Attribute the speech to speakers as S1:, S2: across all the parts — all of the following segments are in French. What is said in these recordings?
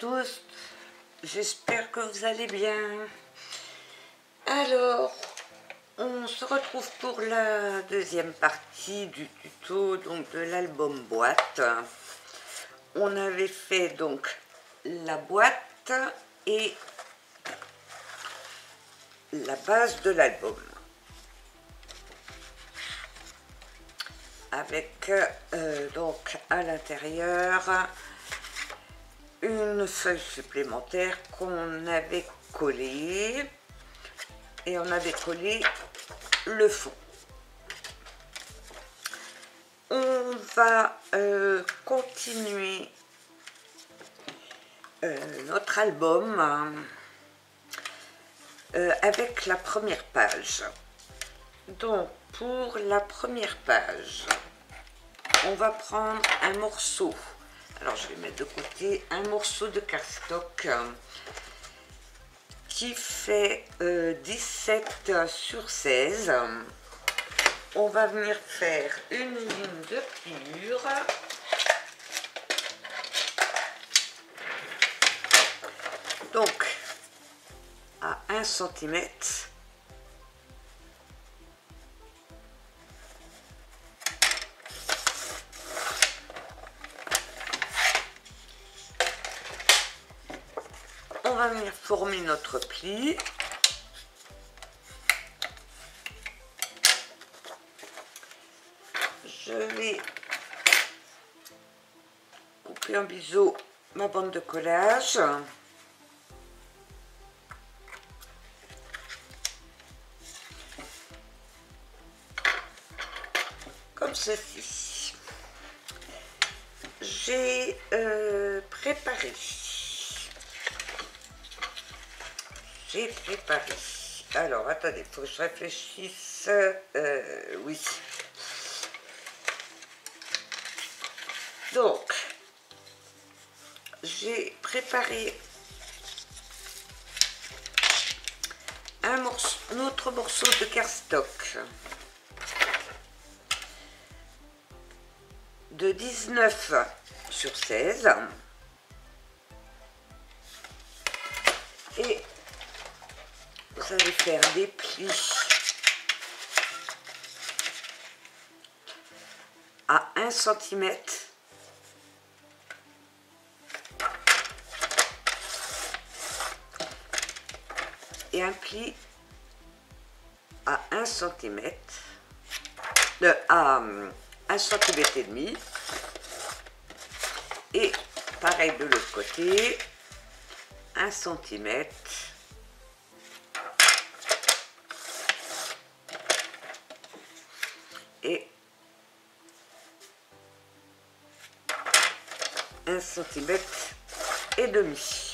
S1: tous, j'espère que vous allez bien. Alors, on se retrouve pour la deuxième partie du tuto donc de l'album boîte. On avait fait donc la boîte et la base de l'album avec donc à l'intérieur une feuille supplémentaire qu'on avait collée et on avait collé le fond. On va continuer notre album avec la première page. Donc pour la première page, on va prendre un morceau. Alors je vais mettre de côté un morceau de cardstock qui fait 17 sur 16. On va venir faire une ligne de pliure. Donc à 1 cm. On va venir former notre pli. Je vais couper en biseau ma bande de collage. Comme ceci. J'ai préparé. Alors, attendez, il faut que je réfléchisse. Oui. Donc, j'ai préparé un autre morceau de cardstock de 19 sur 16 et vous allez faire des plis à 1 cm et un pli à 1 cm à 1 cm et demi, et pareil de l'autre côté, 1 cm et 1 cm et demi.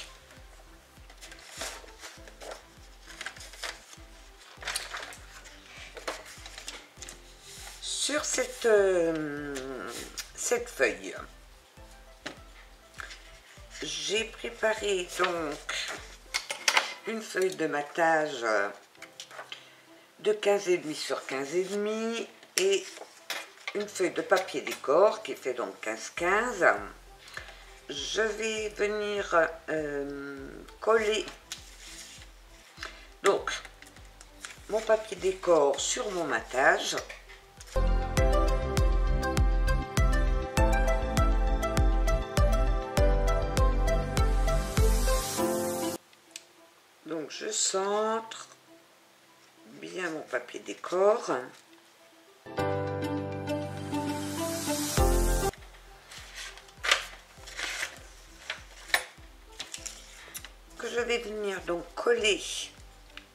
S1: Sur cette feuille, j'ai préparé donc une feuille de matage de 15,5 sur 15,5 et une feuille de papier décor qui fait donc 15-15. Je vais venir coller donc mon papier décor sur mon matage. Donc je centre bien mon papier décor. Que je vais venir donc coller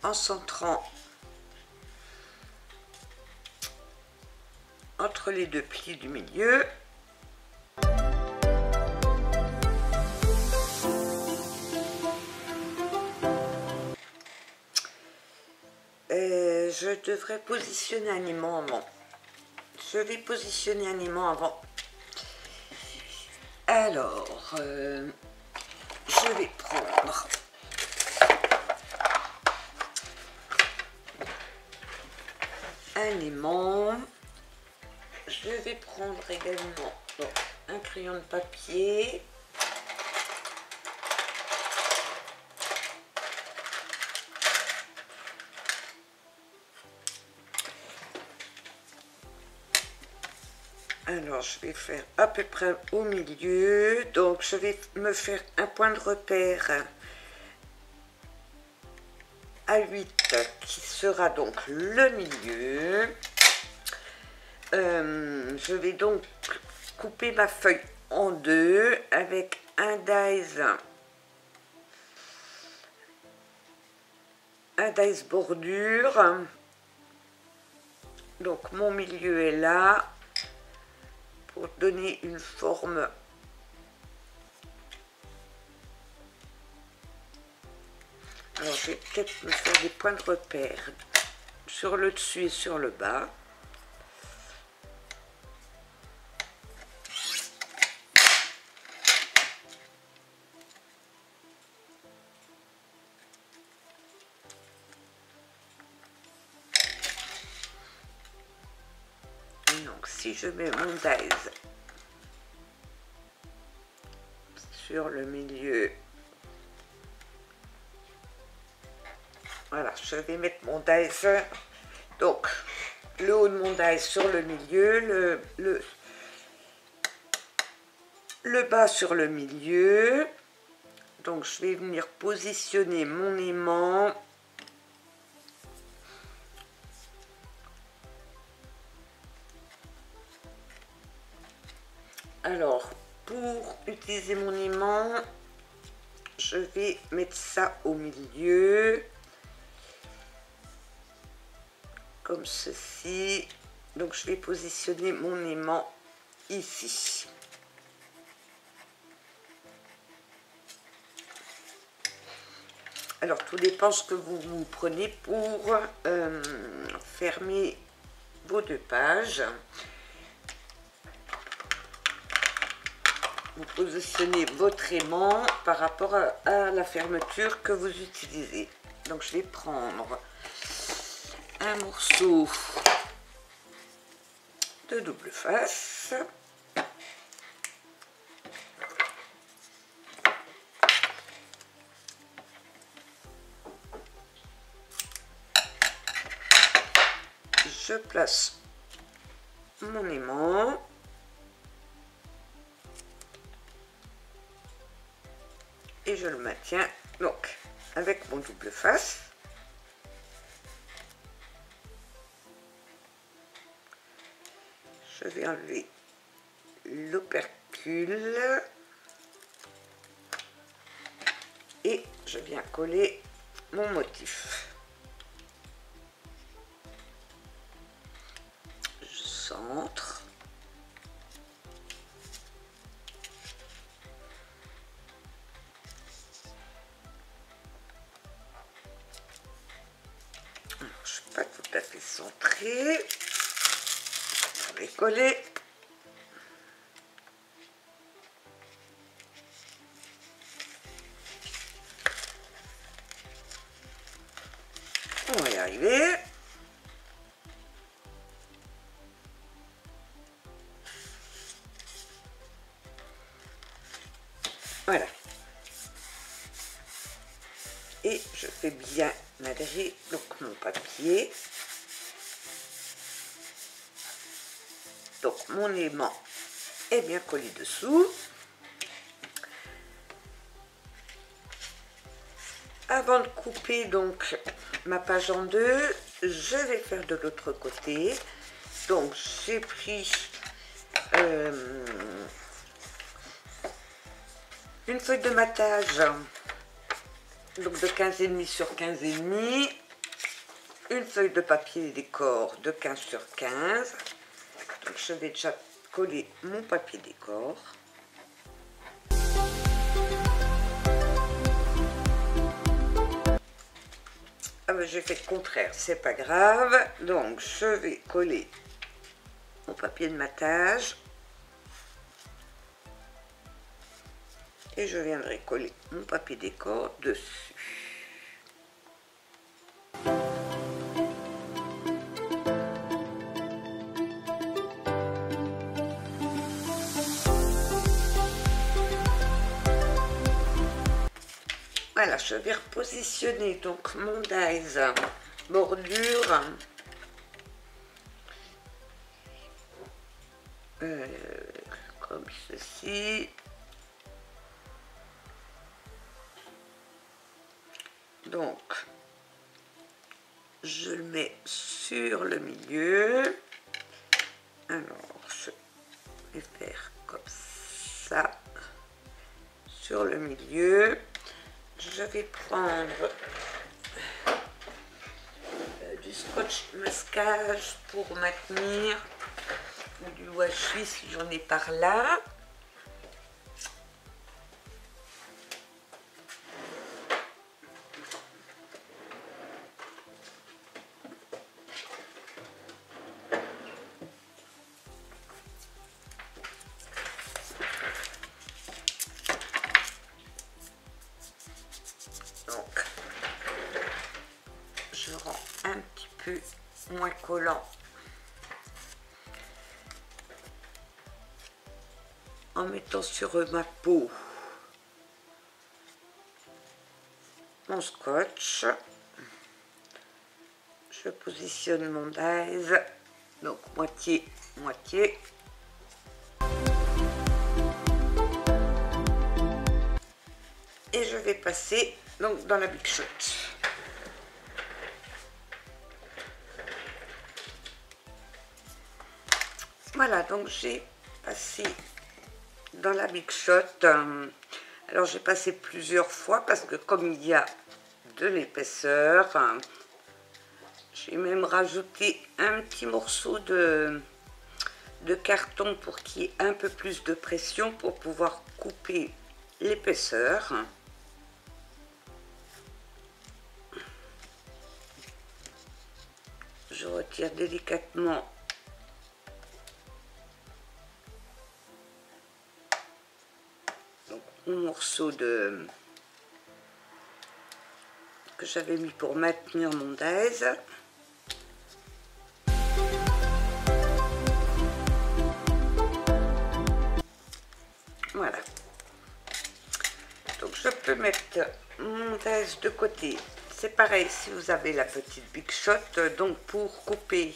S1: en centrant entre les deux plis du milieu. Je devrais positionner un aimant avant. Je vais positionner un aimant avant. Alors, je vais prendre un aimant. Je vais prendre également donc, un crayon de papier. Alors, je vais faire à peu près au milieu. Donc, je vais me faire un point de repère à 8 qui sera donc le milieu. Je vais donc couper ma feuille en deux avec un dies bordure. Donc mon milieu est là pour donner une forme alors je vais peut-être me faire des points de repère sur le dessus et sur le bas. Donc si je mets mon dies sur le milieu, voilà, je vais mettre mon dies, donc le haut de mon dies sur le milieu, le bas sur le milieu. Donc je vais venir positionner mon aimant alors pour utiliser mon aimant je vais mettre ça au milieu comme ceci. Donc je vais positionner mon aimant ici. Alors tout dépend ce que vous prenez pour fermer vos deux pages. Vous positionnez votre aimant par rapport à la fermeture que vous utilisez. Donc je vais prendre un morceau de double face. Je place mon aimant. Et je le maintiens donc avec mon double face. Je vais enlever l'opercule et je viens coller mon motif. Je centre. Alors, je ne suis pas tout à fait centrée. Je vais coller. On va y arriver. Voilà. Et je fais bien adhérer donc mon papier. Donc mon aimant est bien collé dessous. Avant de couper donc ma page en deux, je vais faire de l'autre côté. Donc j'ai pris une feuille de matage donc de 15,5 sur 15,5, une feuille de papier décor de 15 sur 15. Donc je vais déjà coller mon papier décor. Ah ben j'ai fait le contraire, c'est pas grave. Donc je vais coller mon papier de matage et je viendrai coller mon papier décor dessus. Voilà, je vais repositionner donc mon dies bordure comme ceci. Donc, je le mets sur le milieu. Alors, je vais faire comme ça, sur le milieu. Je vais prendre du scotch masquage pour maintenir, ou du washi si j'en ai par là. Donc, je rends un petit peu moins collant en mettant sur ma peau mon scotch. Je positionne mon dies, donc moitié moitié. Et je vais passer donc dans la Big Shot. Voilà, donc j'ai passé dans la Big Shot. Alors j'ai passé plusieurs fois parce que comme il y a de l'épaisseur, j'ai même rajouté un petit morceau de carton pour qu'il y ait un peu plus de pression pour pouvoir couper l'épaisseur. Je retire délicatement donc, mon morceau que j'avais mis pour maintenir mon dies. Voilà. Donc je peux mettre mon dies de côté. C'est pareil si vous avez la petite Big Shot. Donc pour couper,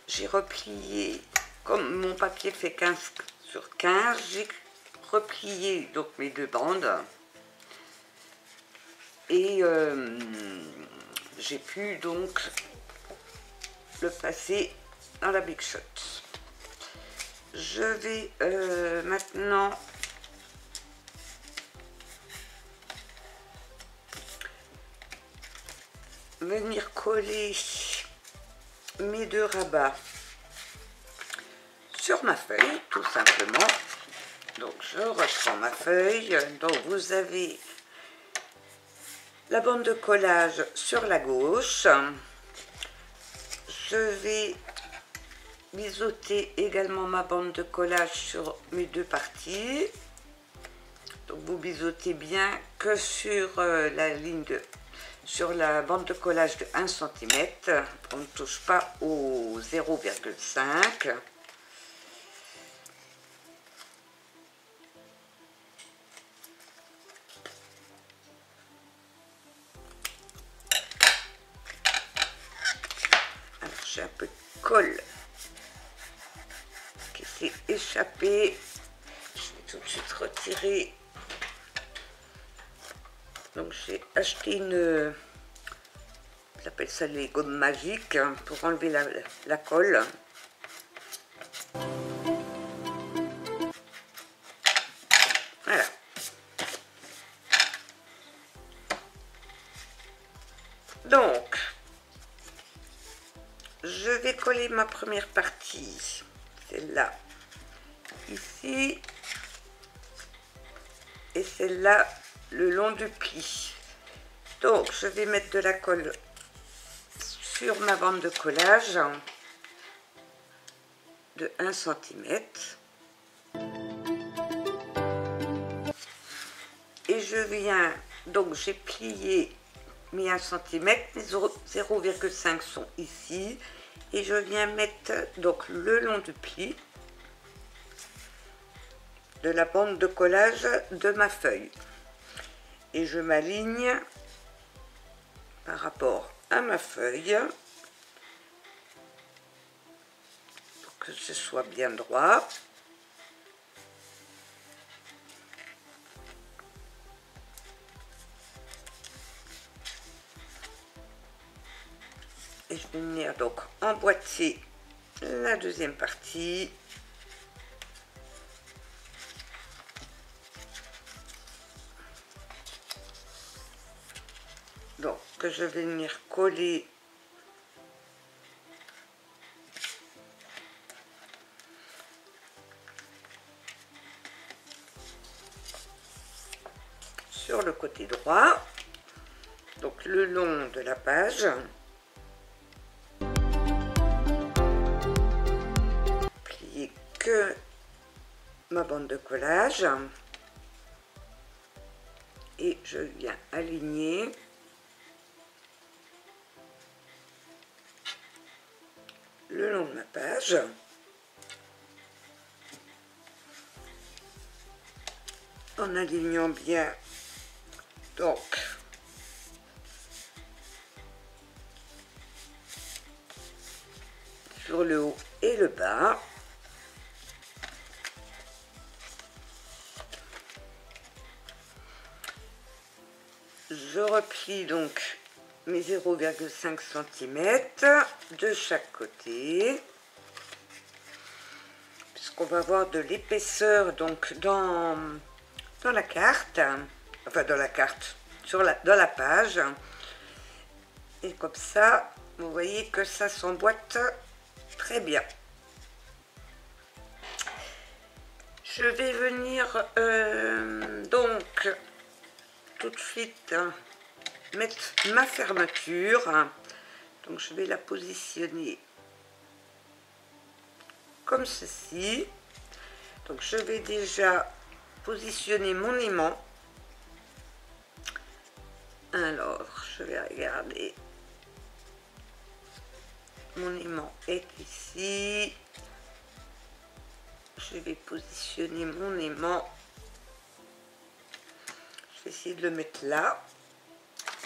S1: j'ai replié, comme mon papier fait 15 sur 15, j'ai replié donc mes deux bandes. Et j'ai pu donc le passer dans la Big Shot. Je vais maintenant venir coller mes deux rabats sur ma feuille, tout simplement. Donc je reprends ma feuille. Donc vous avez la bande de collage sur la gauche. Je vais biseauter également ma bande de collage sur mes deux parties. Donc vous biseautez bien que sur la ligne sur la bande de collage de 1 cm. On ne touche pas au 0,5. J'ai un peu de colle qui s'est échappé. Je vais tout de suite retirer. Donc j'ai acheté une, j'appelle ça les gommes magiques, pour enlever la colle. Voilà. Donc je vais coller ma première partie, celle-là, ici, et celle-là, le long du pli. Donc, je vais mettre de la colle sur ma bande de collage de 1 cm. Et je viens, donc j'ai plié mes 1 cm, mes 0,5 sont ici. Et je viens mettre donc le long du pli de la bande de collage de ma feuille. Et je m'aligne par rapport à ma feuille pour que ce soit bien droit. vais venir donc emboîter la deuxième partie. Donc que je vais venir coller sur le côté droit, donc le long de la page. Plier que ma bande de collage et je viens aligner le long de ma page. En alignant bien donc sur le haut et le bas. Je replie donc mes 0,5 cm de chaque côté, puisqu'on va avoir de l'épaisseur donc dans la carte, enfin dans la carte, dans la page, et comme ça vous voyez que ça s'emboîte très bien. Je vais venir donc tout de suite mettre ma fermeture. Donc je vais la positionner comme ceci. Donc je vais déjà positionner mon aimant. Alors je vais regarder, mon aimant est ici. Je vais positionner mon aimant, je vais essayer de le mettre là.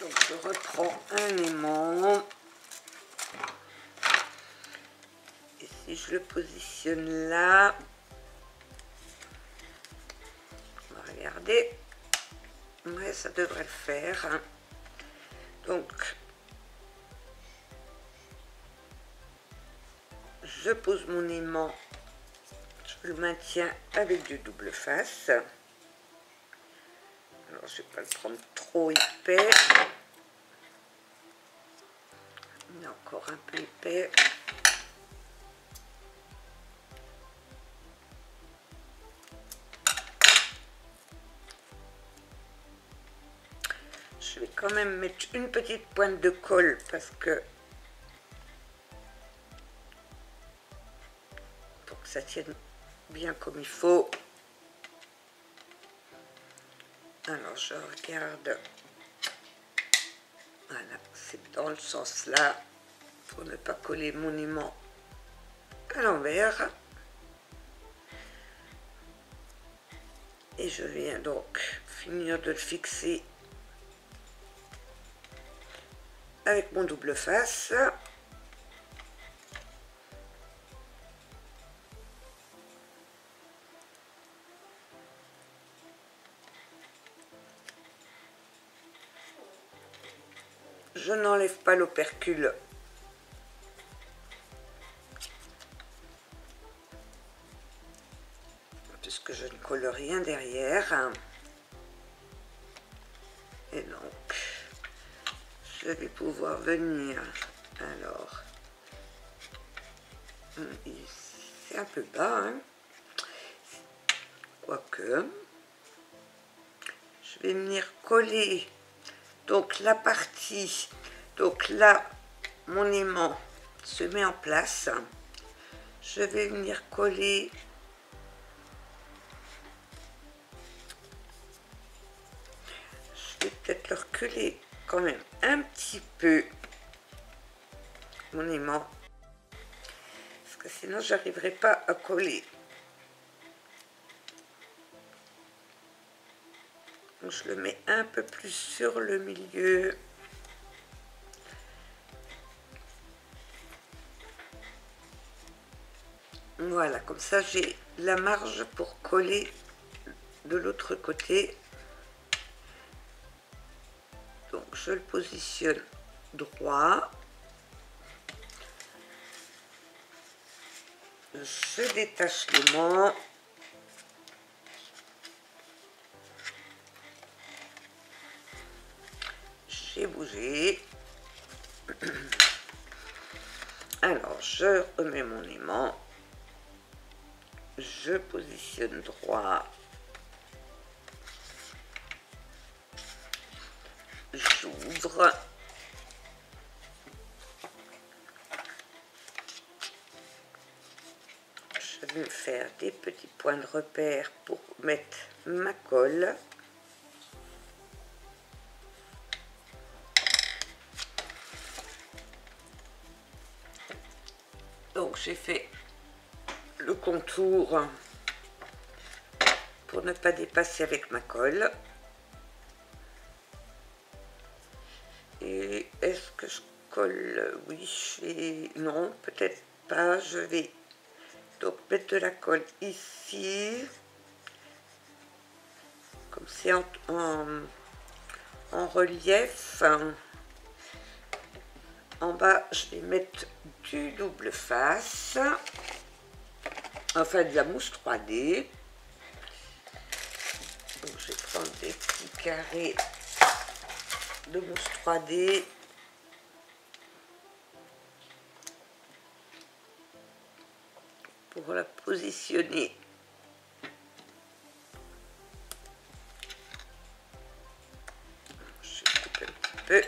S1: Donc je reprends un aimant et si je le positionne là, on va regarder, ouais, ça devrait le faire. Donc je pose mon aimant, je le maintiens avec du double face. Alors je ne vais pas le prendre trop épais, il est encore un peu épais. Je vais quand même mettre une petite pointe de colle parce que pour que ça tienne bien comme il faut. Alors je regarde, voilà, c'est dans le sens là pour ne pas coller mon aimant à l'envers. Et je viens donc finir de le fixer avec mon double face. Je n'enlève pas l'opercule puisque je ne colle rien derrière. Et donc je vais pouvoir venir, alors c'est un peu bas, hein, quoique je vais venir coller donc la partie, donc là mon aimant se met en place, je vais venir coller je vais peut-être le reculer quand même un petit peu mon aimant parce que sinon j'arriverai pas à coller. Donc je le mets un peu plus sur le milieu. Voilà, comme ça j'ai la marge pour coller de l'autre côté. Donc je le positionne droit. je détache l'aimant. J'ai bougé. Alors, je remets mon aimant. Je positionne droit. J'ouvre. Je vais me faire des petits points de repère pour mettre ma colle. Donc j'ai fait le contour pour ne pas dépasser avec ma colle. Et est-ce que je colle? Oui, je vais... Non, peut-être pas. Je vais donc mettre de la colle ici. Comme c'est en relief. En bas, je vais mettre du double face. Enfin, de la mousse 3D. Donc, je vais prendre des petits carrés de mousse 3D. Pour la positionner. Je coupe un petit peu.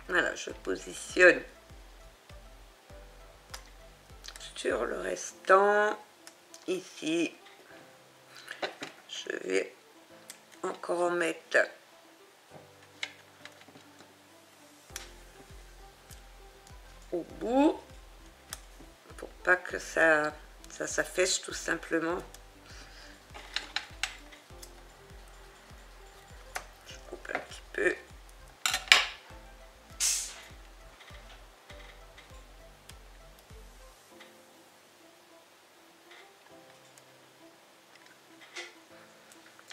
S1: Voilà, je positionne sur le restant. Ici, je vais encore en mettre au bout pour pas que ça s'affiche tout simplement. Je coupe un petit peu.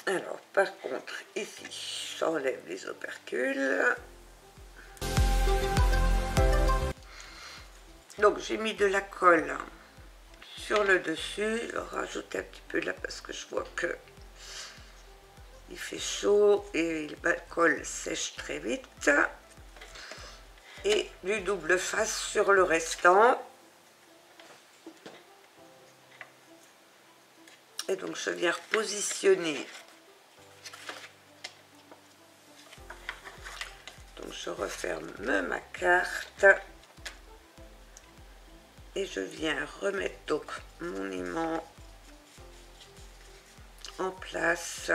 S1: Alors, par contre, ici, j'enlève les opercules. Donc, j'ai mis de la colle sur le dessus. Je vais rajouter un petit peu là parce que je vois que il fait chaud et la colle sèche très vite. Et du double face sur le restant. Et donc, je viens repositionner. Donc je referme ma carte et je viens remettre donc mon aimant en place.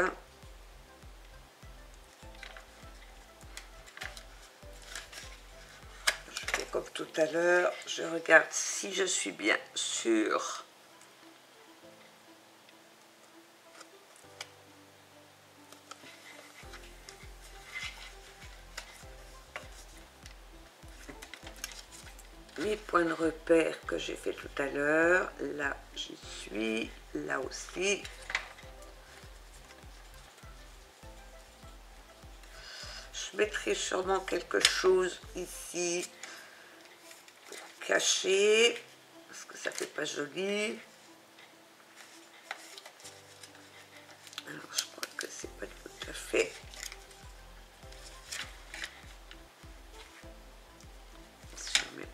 S1: Je fais comme tout à l'heure, je regarde si je suis bien sûre. Mes points de repère que j'ai fait tout à l'heure, là j'y suis, là aussi. Je mettrai sûrement quelque chose ici pour cacher, parce que ça fait pas joli. Alors je crois que c'est pas tout à fait.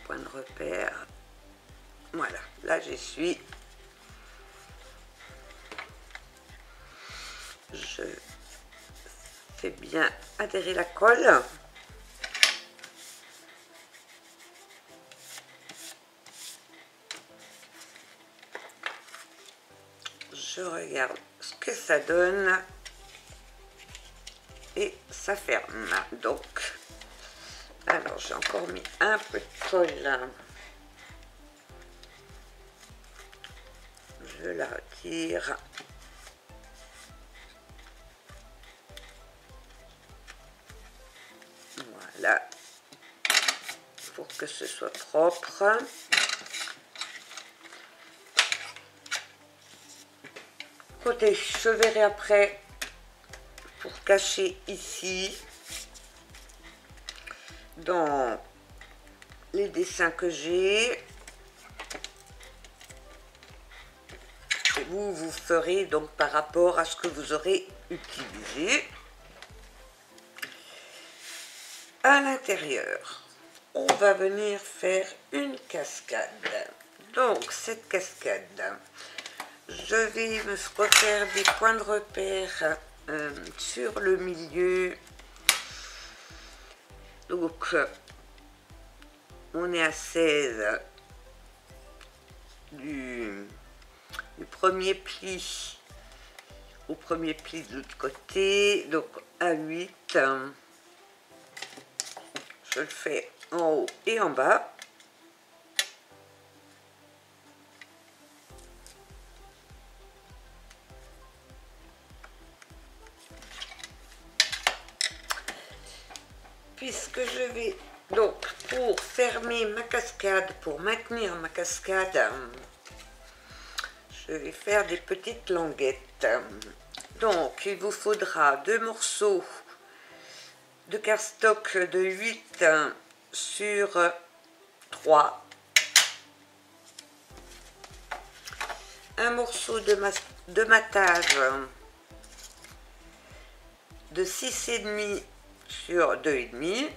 S1: Point de repère. Voilà, là j'y suis. Je fais bien adhérer la colle. Je regarde ce que ça donne et ça ferme. Donc, alors j'ai encore mis un peu de colle. Je la retire. Voilà. Pour que ce soit propre. Côté, je verrai après pour cacher ici. dans les dessins que j'ai. Vous ferez donc par rapport à ce que vous aurez utilisé. À l'intérieur, on va venir faire une cascade. Donc cette cascade, je vais me refaire des points de repère sur le milieu. Donc on est à 16 du premier pli au premier pli de l'autre côté, donc à 8. Je le fais en haut et en bas. Puisque je vais donc, pour fermer ma cascade, pour maintenir ma cascade, je vais faire des petites languettes. Donc il vous faudra 2 morceaux de cardstock de 8 sur 3, un morceau de matage de 6,5 sur 2,5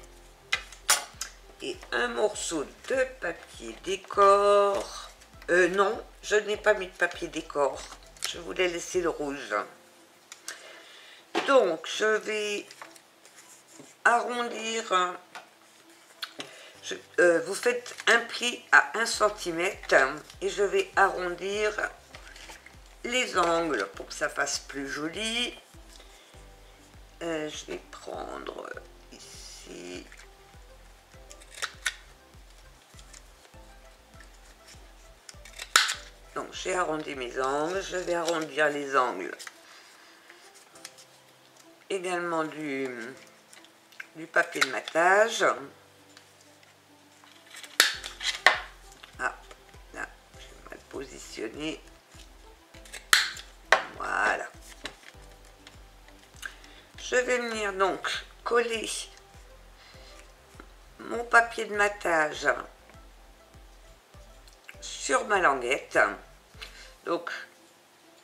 S1: et un morceau de papier décor. Non, je n'ai pas mis de papier décor, je voulais laisser le rouge. Donc je vais arrondir, vous faites un pli à 1 cm et je vais arrondir les angles pour que ça fasse plus joli. Je vais prendre ici. Donc j'ai arrondi mes angles, je vais arrondir les angles également du papier de matage. Ah, là, j'ai mal positionné. Voilà. Je vais venir donc coller mon papier de matage sur ma languette. Donc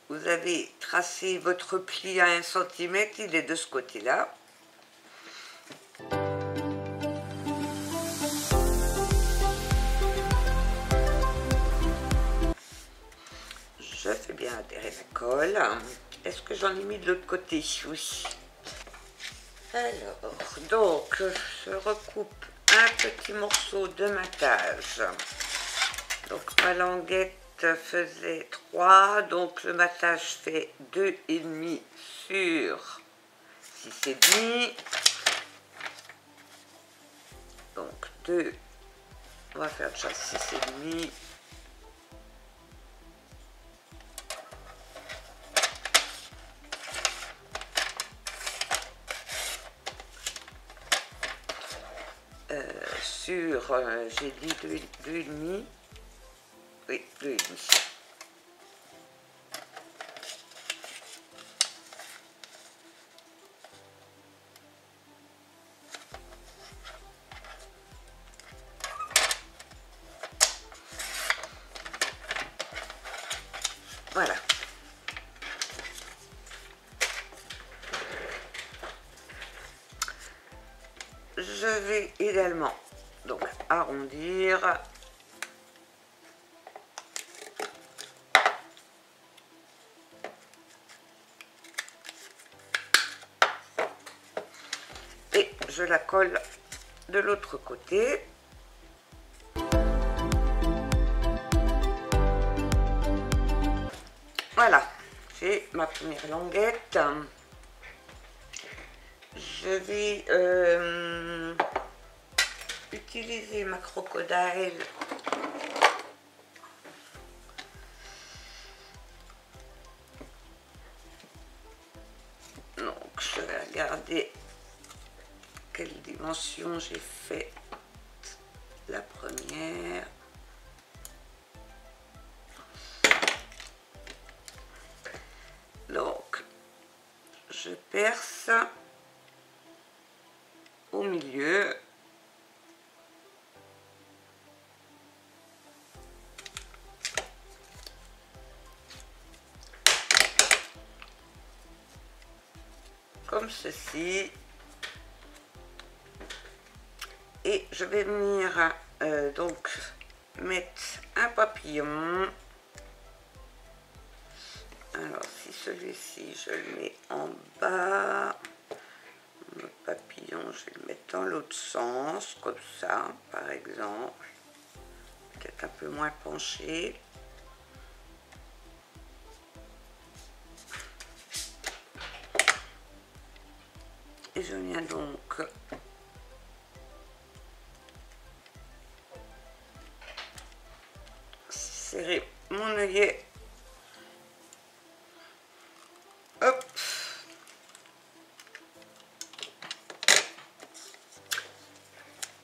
S1: vous avez tracé votre pli à 1 cm, il est de ce côté là. Je fais bien adhérer la colle. Est-ce que j'en ai mis de l'autre côté? Oui. Alors, donc je recoupe un petit morceau de matage. Donc ma languette faisait 3, donc le matage fait 2,5 sur 6,5. Donc 2, on va faire déjà 6,5. Sur, j'ai dit 2,5. Oui, 2,5. Voilà. Je vais également donc arrondir. Et je la colle de l'autre côté. Voilà, j'ai ma première languette. Je vais utiliser ma crocodile donc je vais regarder quelle dimension j'ai fait la première. Donc je perce au milieu comme ceci. Et je vais venir donc mettre un papillon. Alors si celui-ci je le mets en bas, le papillon je vais le mettre dans l'autre sens, comme ça par exemple, peut-être un peu moins penché. Et je viens donc serrer mon œillet. Hop.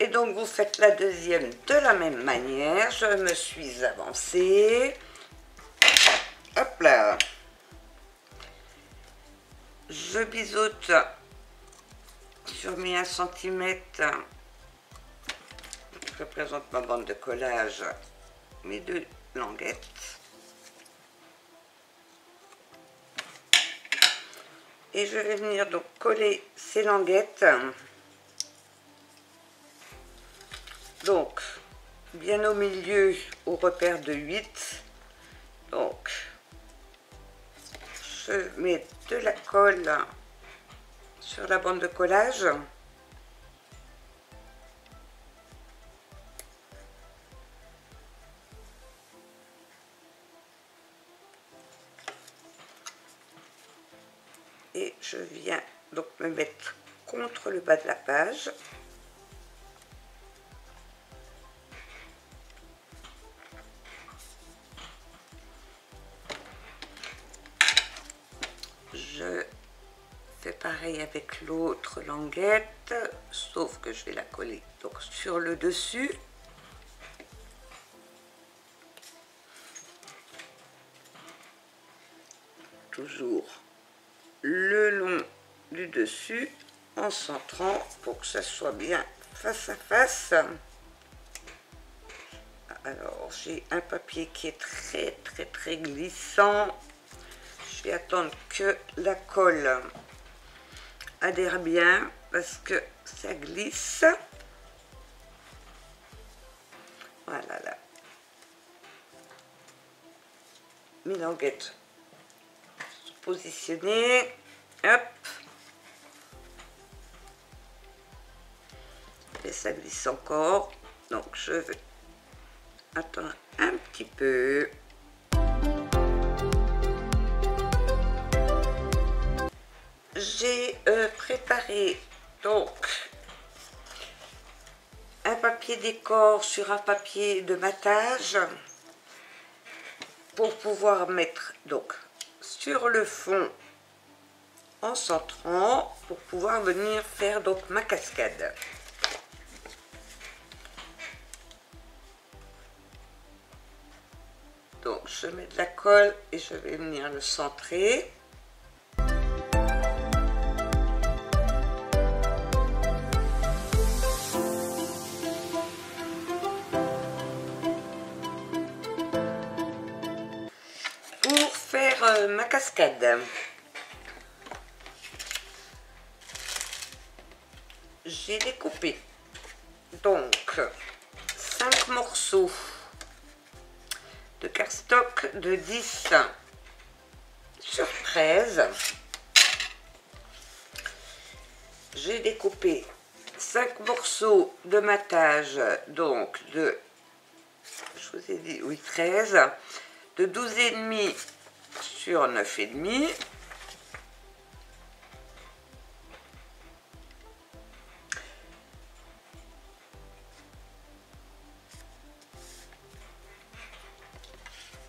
S1: Et donc vous faites la deuxième de la même manière. Je me suis avancée. Hop là. Je biseaute sur mes 1 cm. Je représente ma bande de collage, mes 2 languettes. Et je vais venir donc coller ces languettes. Donc, bien au milieu, au repère de 8. Donc, je mets de la colle sur la bande de collage. Et je viens donc me mettre contre le bas de la page. Je fais pareil avec l'autre languette, sauf que je vais la coller donc sur le dessus. Toujours le long du dessus en centrant pour que ça soit bien face à face. Alors j'ai un papier qui est très glissant. Je vais attendre que la colle adhère bien parce que ça glisse. Voilà là. Mes languettes sont positionnées. Hop. Et ça glisse encore. Donc je vais attendre un petit peu. J'ai préparé donc un papier décor sur un papier de matage pour pouvoir mettre donc sur le fond en centrant pour pouvoir venir faire donc ma cascade. Donc je mets de la colle et je vais venir le centrer. Pour faire ma cascade, j'ai découpé donc 5 morceaux de cardstock de 10 sur 13. J'ai découpé 5 morceaux de matage, donc de, je vous ai dit, oui, 13, de 12,5 sur 9,5.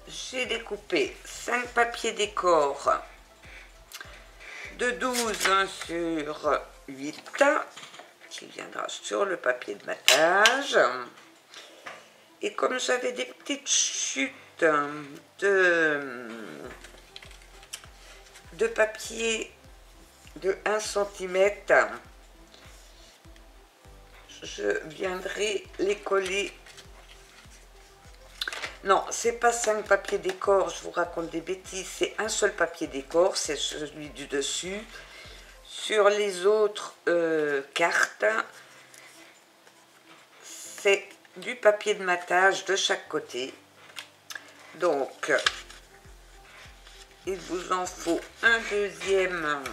S1: J'ai découpé 5 papiers décor de 12 sur 8 qui viendra sur le papier de matage. Et comme j'avais des petites chutes de papier de 1 cm, je viendrai les coller. Non, c'est pas 5 papiers décor, je vous raconte des bêtises, c'est un seul papier décor, c'est celui du dessus, sur les autres cartes, c'est du papier de matage de chaque côté. Donc, il vous en faut un deuxième.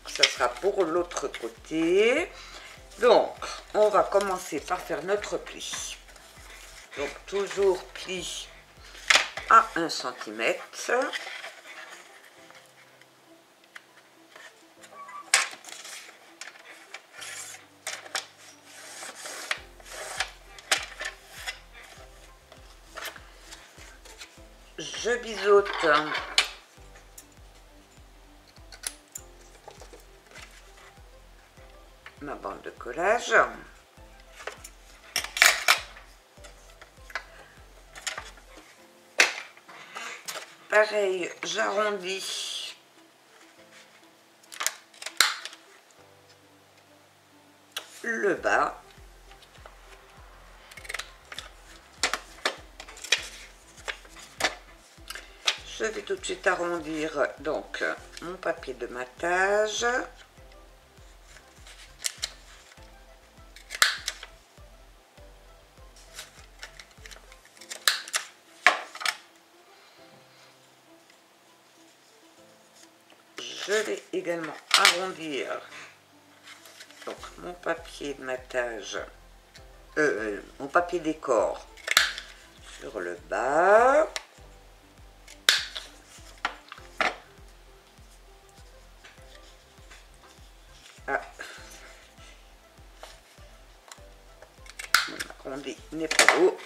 S1: Ça sera pour l'autre côté. Donc, on va commencer par faire notre pli. Donc, toujours pli à 1 cm. Je biseaute ma bande de collage. Pareil, j'arrondis le bas. Je vais tout de suite arrondir donc mon papier de matage. Je vais également arrondir donc mon papier de matage, mon papier décor sur le bas. Ah. Mon arrondi n'est pas beau.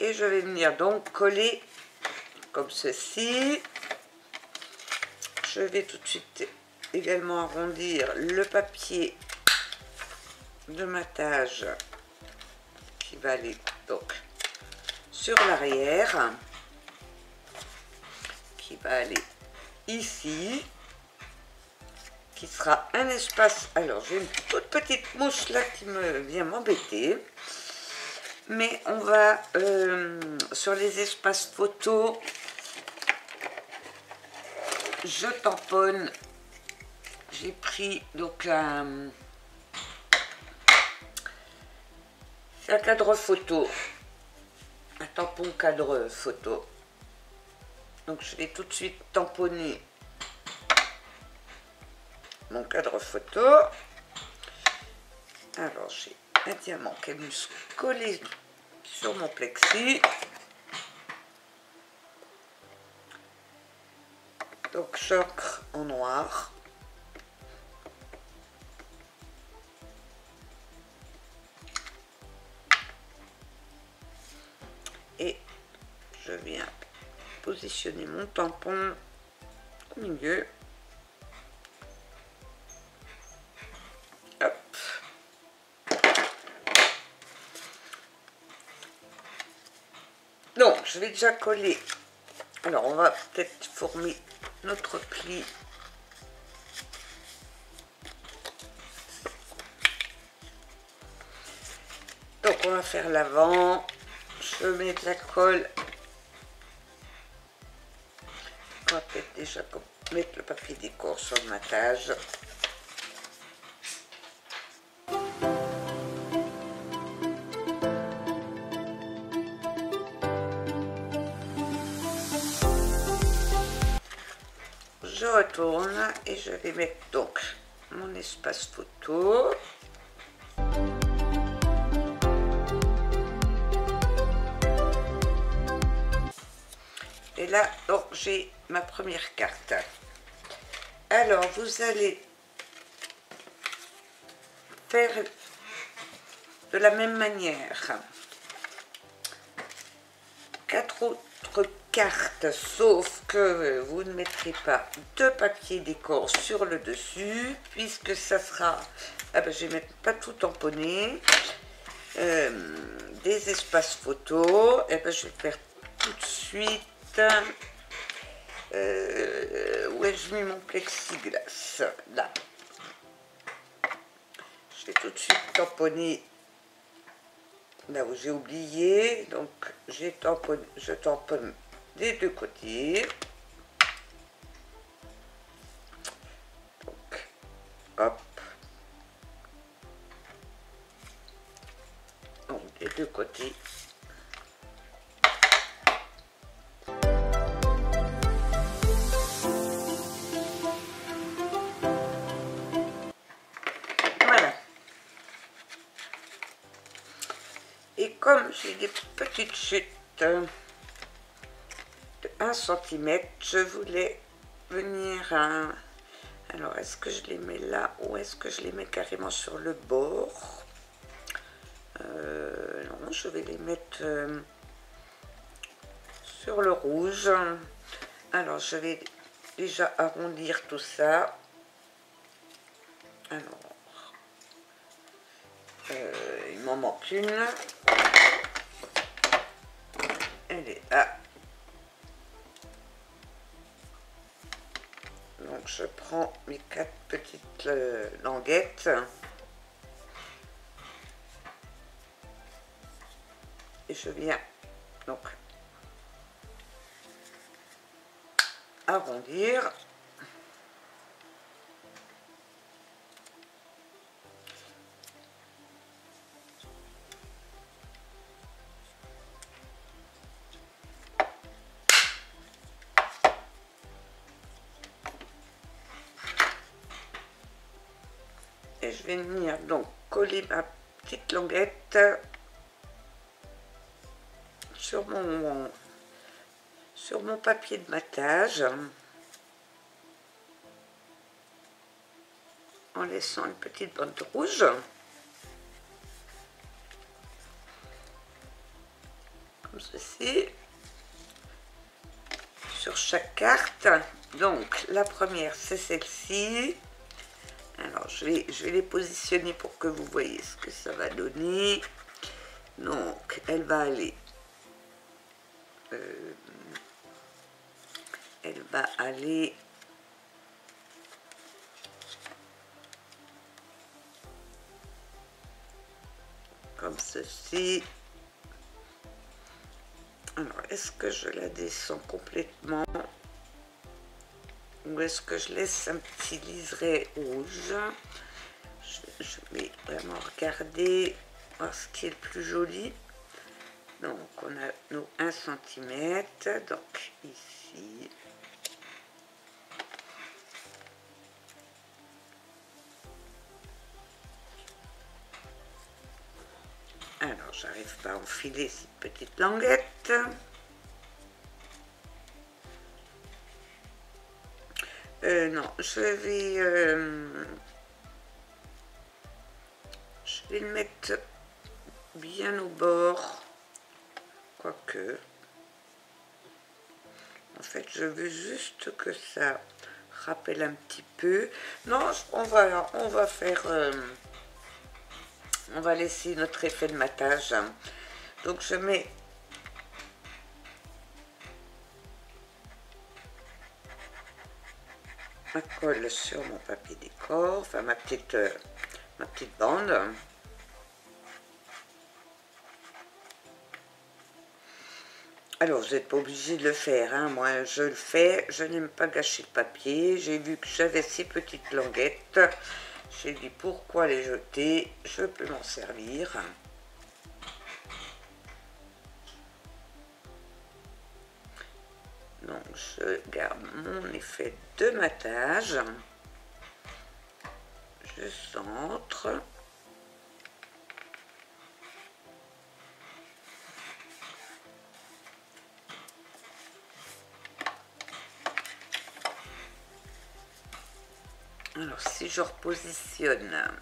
S1: Et je vais venir donc coller comme ceci. Je vais tout de suite également arrondir le papier de matage qui va aller donc sur l'arrière, qui va aller ici, qui sera un espace. Alors j'ai une toute petite mouche là qui me vient m'embêter, mais on va sur les espaces photos. Je tamponne, j'ai pris donc un cadre photo, un tampon cadre photo. Donc je vais tout de suite tamponner mon cadre photo. Alors j'ai un diamant qui est venu se coller sur mon plexi. Donc j'encre en noir. Et je viens positionner mon tampon au milieu. Hop. Donc je vais déjà coller. Alors on va peut-être former notre pli. Donc on va faire l'avant. Je mets de la colle. On va peut-être déjà mettre le papier décor sur le matage. Je retourne et je vais mettre donc mon espace photo. Et là, donc j'ai ma première carte. Alors, vous allez faire de la même manière 4 autres cartes, sauf que vous ne mettrez pas de papier décor sur le dessus, puisque ça sera, ah ben, je vais mettre pas tout tamponné, des espaces photos. Et ben, je vais faire tout de suite, où ai-je mis mon plexiglas? Là. Je vais tout de suite tamponner là où j'ai oublié. Donc je tamponne des deux côtés. Donc, hop. Donc, des deux côtés. Voilà. Et comme j'ai des petites chutes de 1 cm, je voulais venir à... Alors, est-ce que je les mets là ou est-ce que je les mets carrément sur le bord? Non, je vais les mettre sur le rouge. Alors, je vais déjà arrondir tout ça. Alors, il m'en manque une. Elle est là. Donc, je prends mes 4 petites languettes. Et je viens donc arrondir. Et je vais venir donc coller ma petite languette sur mon papier de matage en laissant une petite bande rouge. Comme ceci. Sur chaque carte. Donc la première c'est celle-ci. Alors je vais les positionner pour que vous voyez ce que ça va donner. Donc elle va aller comme ceci. Alors est-ce que je la descends complètement ou est-ce que je laisse un petit liseré rouge? Je vais vraiment regarder, voir ce qui est le plus joli. Donc on a nos 1 cm, donc ici. Alors j'arrive pas à enfiler cette petite languette. Non, je vais le mettre bien au bord, quoique. En fait, je veux juste que ça rappelle un petit peu. Non, on va faire... on va laisser notre effet de matage. Donc, je mets... ma colle sur mon papier décor, enfin ma petite bande. Alors vous n'êtes pas obligé de le faire, hein. Moi je le fais, je n'aime pas gâcher le papier. J'ai vu que j'avais ces petites languettes, j'ai dit pourquoi les jeter, je peux m'en servir. Donc je garde mon effet de matage, je centre. Alors si je repositionne,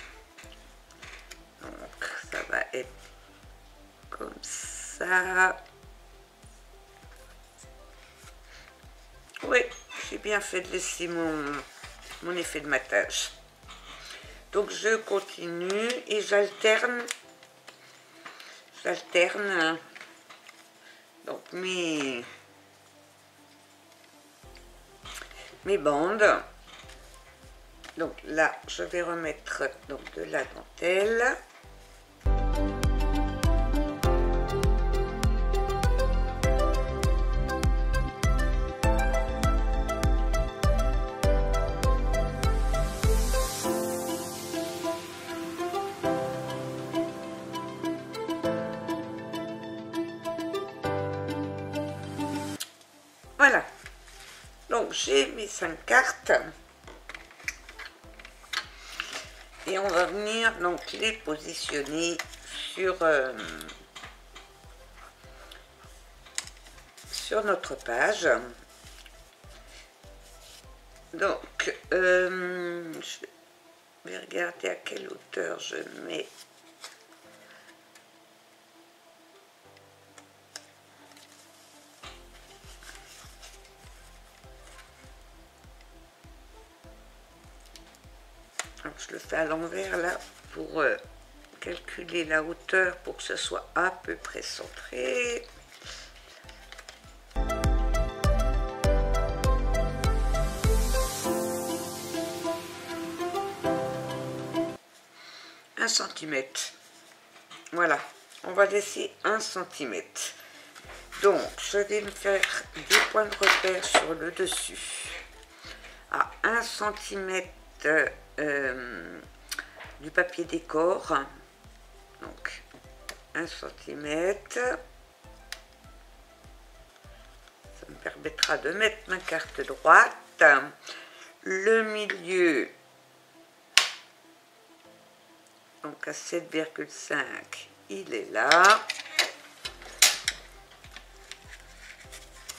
S1: donc ça va être comme ça. Oui, j'ai bien fait de laisser mon effet de matage. Donc je continue et j'alterne donc mes bandes. Donc là je vais remettre donc de la dentelle. Donc j'ai mes 5 cartes. Et on va venir donc les positionner sur notre page. Donc, je vais regarder à quelle hauteur je mets. Alors, je le fais à l'envers là pour calculer la hauteur pour que ce soit à peu près centré. Un centimètre. Voilà, on va laisser 1 centimètre. Donc, je vais me faire des points de repère sur le dessus. À 1 centimètre du papier décor. Donc, 1 centimètre. Ça me permettra de mettre ma carte droite. Le milieu, donc à 7,5, il est là.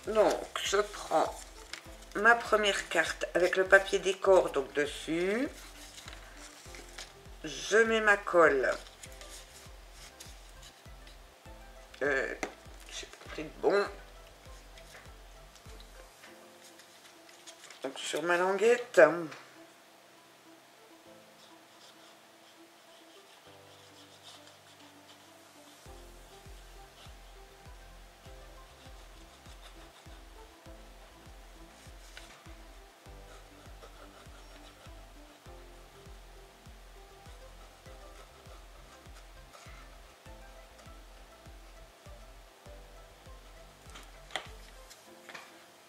S1: Donc, je prends ma première carte avec le papier décor donc dessus. Je mets ma colle. J'ai pris le bon. Donc sur ma languette.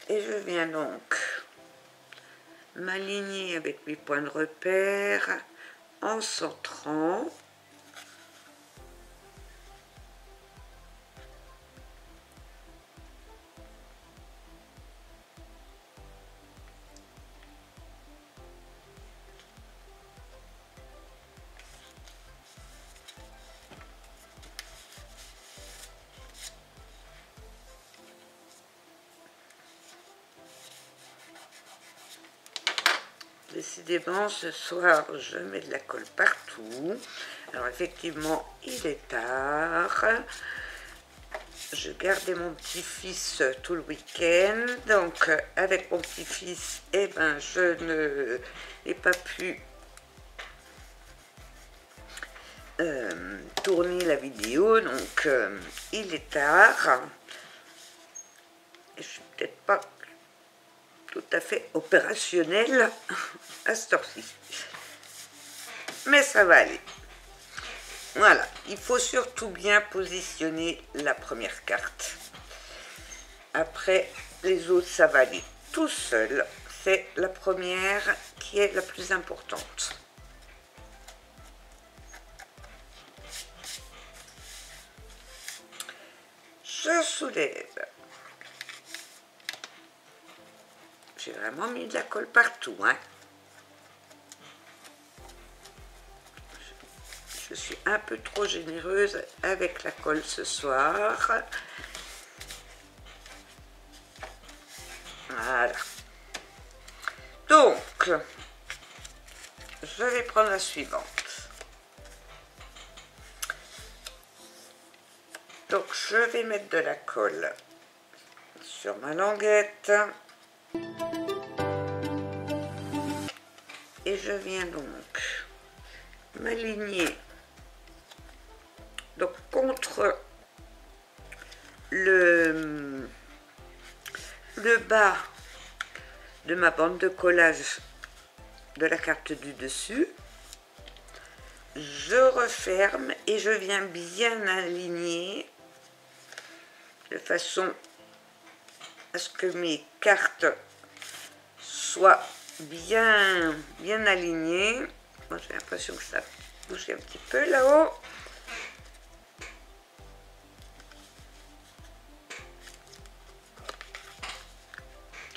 S1: Et je viens donc m'aligner avec mes points de repère en centrant. Décidément, ce soir, je mets de la colle partout. Alors, effectivement, il est tard. Je gardais mon petit-fils tout le week-end. Donc, avec mon petit-fils, eh ben, je n'ai pas pu tourner la vidéo. Donc, il est tard. Et je suis peut-être pas tout à fait opérationnel à cette heure-ci. Mais ça va aller. Voilà, il faut surtout bien positionner la première carte. Après, les autres, ça va aller tout seul. C'est la première qui est la plus importante. Je soulève. J'ai vraiment mis de la colle partout, hein. Je suis un peu trop généreuse avec la colle ce soir. Voilà. Donc, je vais prendre la suivante. Donc, je vais mettre de la colle sur ma languette. Et je viens donc m'aligner donc contre le bas de ma bande de collage de la carte du dessus. Je referme et je viens bien aligner de façon à ce que mes cartes soient bien alignées. Moi, j'ai l'impression que ça bouge un petit peu là-haut.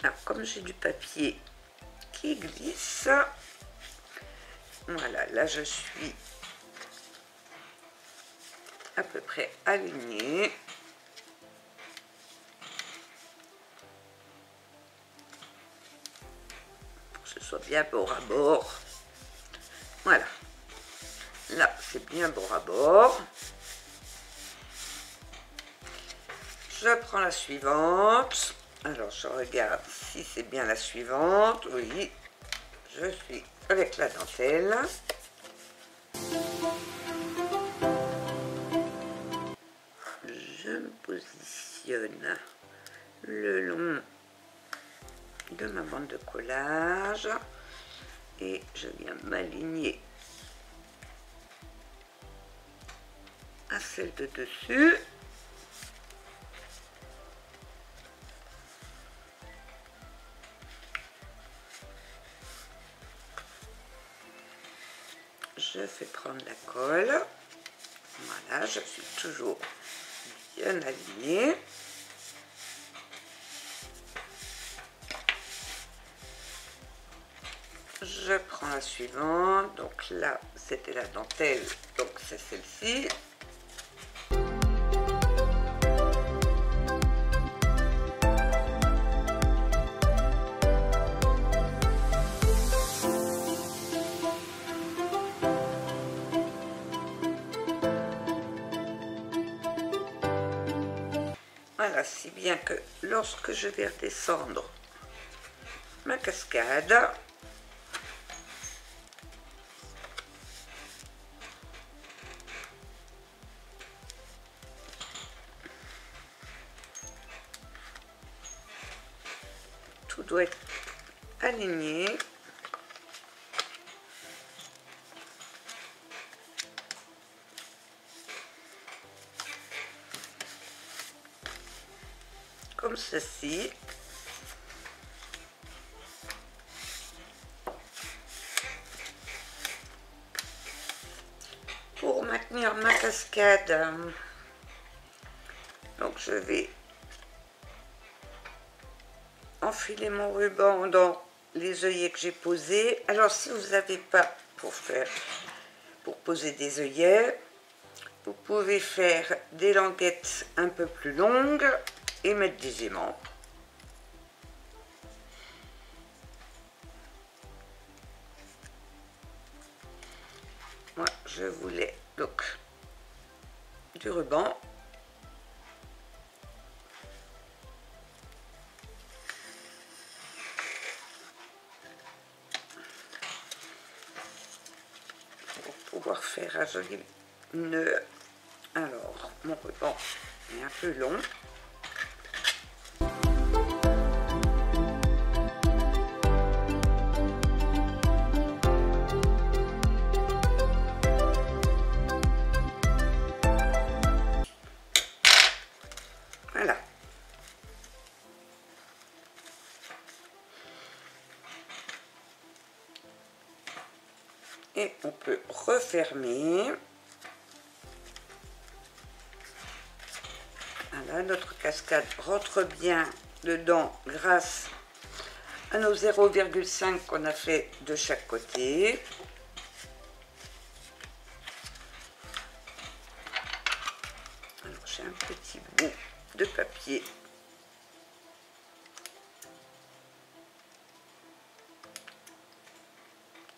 S1: Alors, comme j'ai du papier qui glisse, voilà, là je suis à peu près alignée. Pour que ce soit bien bord à bord. Voilà. Là, c'est bien bord à bord. Je prends la suivante. Alors, je regarde si c'est bien la suivante. Oui, je suis avec la dentelle. Je me positionne le long de ma bande de collage et je viens m'aligner à celle de dessus. Je fais prendre la colle. Voilà, je suis toujours bien alignée. Je prends la suivante. Donc là, c'était la dentelle. Donc c'est celle-ci. Voilà, si bien que lorsque je vais redescendre ma cascade, tout doit être aligné. Comme ceci. Pour maintenir ma cascade, donc je vais enfiler mon ruban dans les œillets que j'ai posés. Alors si vous n'avez pas pour poser des œillets, vous pouvez faire des languettes un peu plus longues et mettre des aimants. Moi, je voulais donc du ruban. Pour pouvoir faire un joli nœud. Alors, mon ruban est un peu long. Voilà. Et on peut refermer. Voilà, notre cascade rentre bien dedans grâce à nos 0,5 qu'on a fait de chaque côté. Alors j'ai un petit bout de papier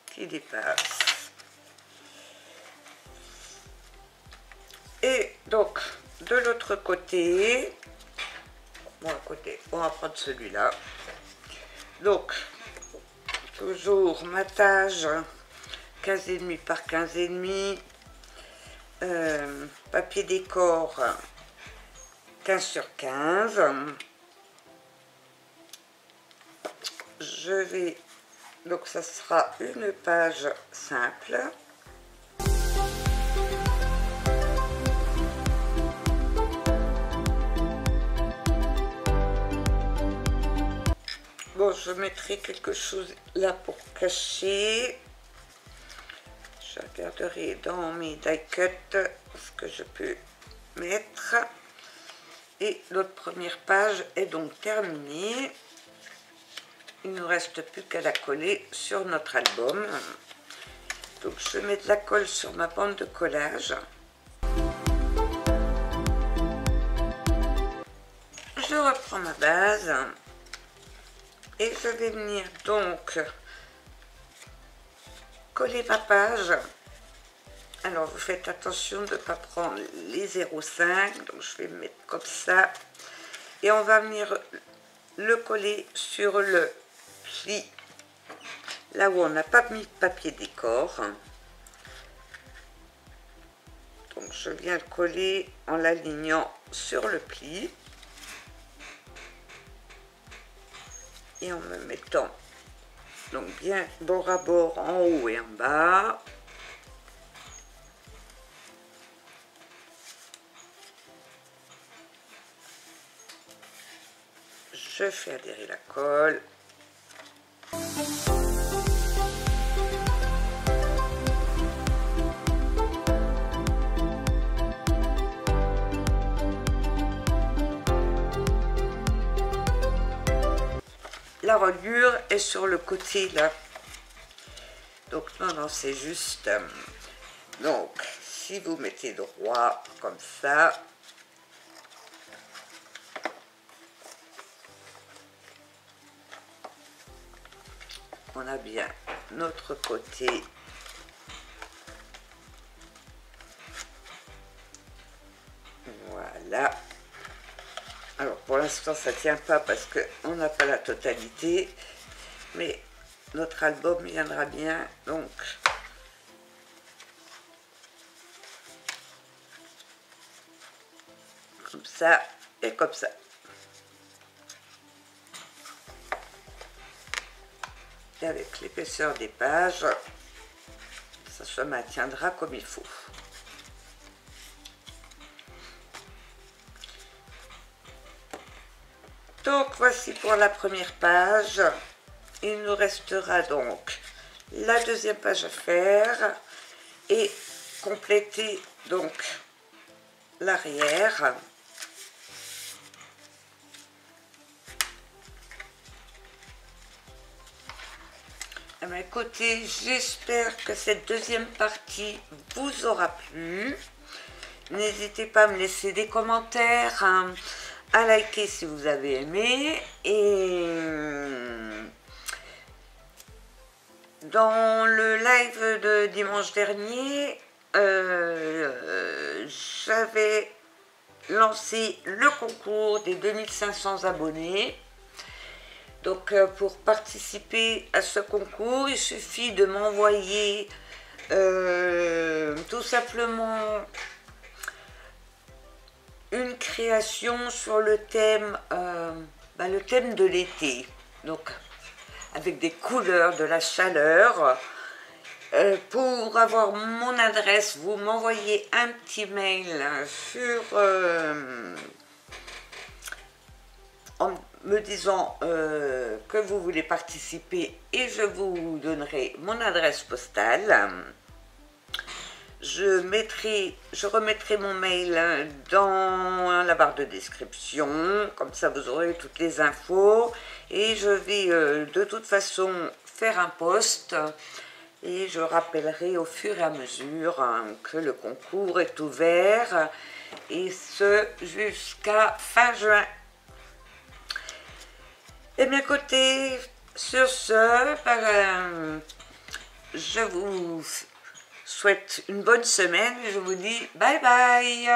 S1: qui dépasse. Et donc de l'autre côté, bon, à côté, on va prendre celui-là. Donc toujours matage 15,5 par 15,5, papier décor 15 sur 15. Je vais, donc ça sera une page simple. Bon, je mettrai quelque chose là pour cacher. Je regarderai dans mes die cut ce que je peux mettre. Et notre première page est donc terminée. il ne nous reste plus qu'à la coller sur notre album. Donc je mets de la colle sur ma bande de collage. Je reprends ma base et je vais venir donc coller ma page. Alors vous faites attention de ne pas prendre les 0,5, donc je vais me mettre comme ça et on va venir le coller sur le pli, là où on n'a pas mis de papier décor. Donc je viens le coller en l'alignant sur le pli et en me mettant donc bien bord à bord en haut et en bas. Je fais adhérer la colle. La reliure est sur le côté là. Donc non, c'est juste. Donc si vous mettez droit comme ça. On a bien notre côté voilà. Alors pour l'instant ça tient pas parce que on n'a pas la totalité, mais notre album viendra bien, donc comme ça et comme ça. Et avec l'épaisseur des pages, ça se maintiendra comme il faut. Donc voici pour la première page. Il nous restera donc la deuxième page à faire et compléter donc l'arrière. À mes côtés, j'espère que cette deuxième partie vous aura plu. N'hésitez pas à me laisser des commentaires, hein, à liker si vous avez aimé. Et dans le live de dimanche dernier, j'avais lancé le concours des 2500 abonnés. Donc pour participer à ce concours, il suffit de m'envoyer tout simplement une création sur le thème de l'été. Donc avec des couleurs, de la chaleur. Pour avoir mon adresse, vous m'envoyez un petit mail sur en me disant que vous voulez participer et je vous donnerai mon adresse postale. Je remettrai mon mail dans la barre de description, comme ça vous aurez toutes les infos. Et je vais de toute façon faire un post et je rappellerai au fur et à mesure que le concours est ouvert, et ce jusqu'à fin juin. Et bien écoutez, sur ce, je vous souhaite une bonne semaine et je vous dis bye bye.